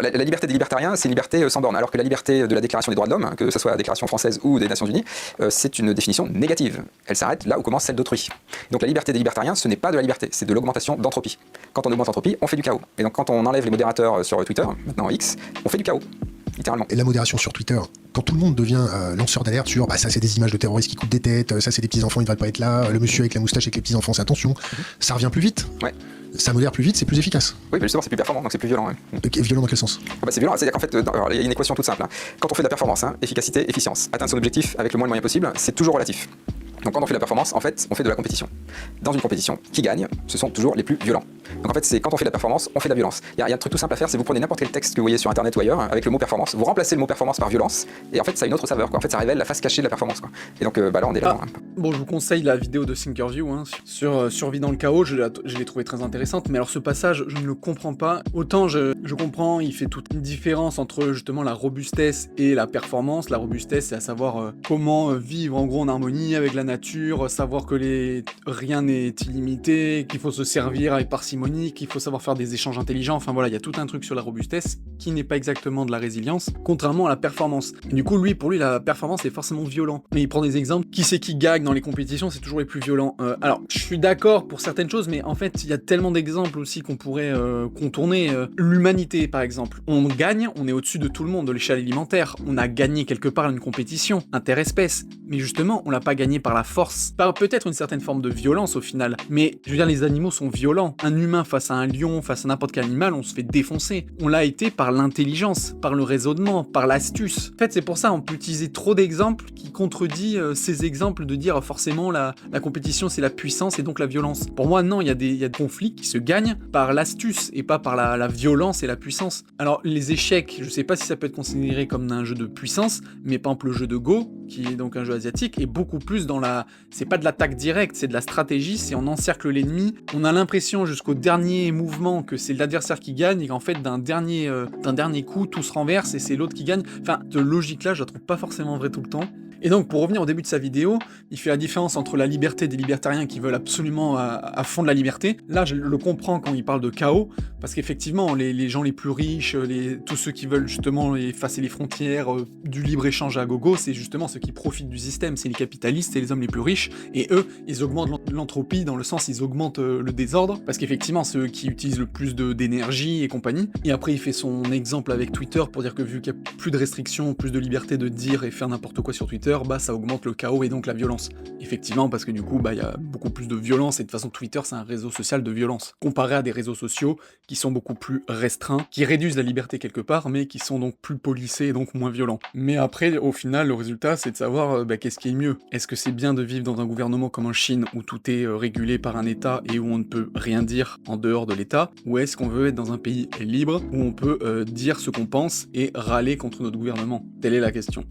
La liberté des libertariens, c'est une liberté sans borne, alors que la liberté de la Déclaration des droits de l'homme, que ce soit la Déclaration française ou des Nations Unies, c'est une définition négative. Elle s'arrête là où commence celle d'autrui. Donc la liberté des libertariens, ce n'est pas de la liberté, c'est de l'augmentation d'entropie. Quand on augmente l'entropie, on fait du chaos. Et donc quand on enlève les modérateurs sur Twitter, maintenant X, on fait du chaos. Littéralement. Et la modération sur Twitter, quand tout le monde devient lanceur d'alerte sur ça c'est des images de terroristes qui coupent des têtes, ça c'est des petits enfants, ils ne devraient pas être là, le monsieur avec la moustache avec les petits enfants, c'est attention, ça revient plus vite. Ouais. Ça modère plus vite, c'est plus efficace. Oui, mais justement, c'est plus performant, donc c'est plus violent. Ouais. Violent dans quel sens? C'est violent, c'est-à-dire qu'en fait, il y a une équation toute simple. Hein. Quand on fait de la performance, efficacité, efficience, atteindre son objectif avec le moins de moyens possible, c'est toujours relatif. Donc quand on fait de la performance, en fait, on fait de la compétition. Dans une compétition, qui gagne, ce sont toujours les plus violents. Donc en fait, c'est quand on fait de la performance, on fait de la violence. Il y a un truc tout simple à faire, c'est vous prenez n'importe quel texte que vous voyez sur internet ou ailleurs, avec le mot performance, vous remplacez le mot performance par violence, et en fait, ça a une autre saveur. Quoi. En fait, ça révèle la face cachée de la performance. Quoi. Et donc là, on est là. Bon, je vous conseille la vidéo de Thinkerview sur Survie dans le chaos, je l'ai trouvée très intéressante, mais alors ce passage, je ne le comprends pas. Autant je comprends, il fait toute une différence entre justement la robustesse et la performance. La robustesse, c'est à savoir comment vivre en gros en harmonie avec la nature, savoir que rien n'est illimité, qu'il faut se servir avec parcimonie, qu'il faut savoir faire des échanges intelligents, enfin voilà, il y a tout un truc sur la robustesse qui n'est pas exactement de la résilience, contrairement à la performance. Et du coup, pour lui, la performance est forcément violent. Mais il prend des exemples, qui c'est qui gagne dans les compétitions, c'est toujours les plus violents. Alors, je suis d'accord pour certaines choses, mais en fait, il y a tellement d'exemples aussi qu'on pourrait contourner. L'humanité, par exemple. On gagne, on est au-dessus de tout le monde, de l'échelle alimentaire. On a gagné quelque part une compétition, interespèce. Mais justement, on l'a pas gagné par la force. Par peut-être une certaine forme de violence au final. Mais, je veux dire, les animaux sont violents. Un humain face à un lion, face à n'importe quel animal, on se fait défoncer. On l'a été par l'intelligence, par le raisonnement, par l'astuce. En fait, c'est pour ça on peut utiliser trop d'exemples qui contredit ces exemples de dire forcément la compétition c'est la puissance et donc la violence. Pour moi, non, il y a des conflits qui se gagnent par l'astuce et pas par la violence et la puissance. Alors, les échecs, je sais pas si ça peut être considéré comme un jeu de puissance, mais par exemple le jeu de Go, qui est donc un jeu asiatique, est beaucoup plus dans c'est pas de l'attaque directe, c'est de la stratégie, c'est on encercle l'ennemi, on a l'impression jusqu'au dernier mouvement que c'est l'adversaire qui gagne et qu'en fait d'un dernier coup tout se renverse et c'est l'autre qui gagne. Enfin, cette logique là je la trouve pas forcément vraie tout le temps. Et donc, pour revenir au début de sa vidéo, il fait la différence entre la liberté des libertariens qui veulent absolument à fond de la liberté. Là, je le comprends quand il parle de chaos, parce qu'effectivement, les gens les plus riches, tous ceux qui veulent justement effacer les frontières du libre-échange à gogo, c'est justement ceux qui profitent du système, c'est les capitalistes, c'est les hommes les plus riches, et eux, ils augmentent l'entropie dans le sens, ils augmentent le désordre, parce qu'effectivement, c'est eux qui utilisent le plus d'énergie et compagnie. Et après, il fait son exemple avec Twitter pour dire que vu qu'il y a plus de restrictions, plus de liberté de dire et faire n'importe quoi sur Twitter, ça augmente le chaos et donc la violence. Effectivement, parce que du coup, il y a beaucoup plus de violence, et de toute façon, Twitter, c'est un réseau social de violence, comparé à des réseaux sociaux qui sont beaucoup plus restreints, qui réduisent la liberté quelque part, mais qui sont donc plus policés et donc moins violents. Mais après, au final, le résultat, c'est de savoir qu'est-ce qui est mieux. Est-ce que c'est bien de vivre dans un gouvernement comme en Chine, où tout est régulé par un État et où on ne peut rien dire en dehors de l'État, ou est-ce qu'on veut être dans un pays libre, où on peut dire ce qu'on pense et râler contre notre gouvernement? Telle est la question.